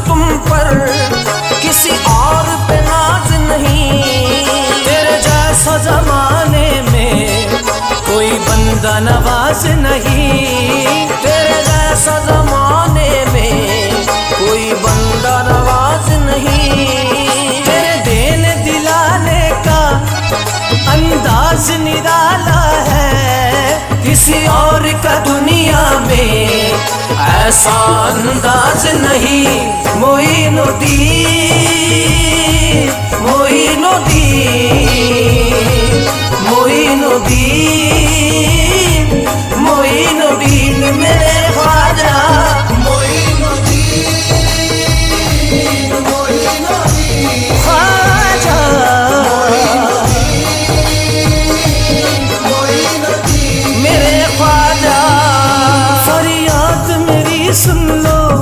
तुम पर, किसी और पे नाज नहीं। तेरे जैसा जमाने में कोई बंदा नवाज नहीं। तेरे जैसा जमाने में कोई बंदा नवाज नहीं। तेरे देने दिलाने का अंदाज निराला है, किसी और का दुनिया में ऐसा अंदाज नहीं। मोइनुद्दीन, मोइनुद्दीन, मोइनुद्दीन।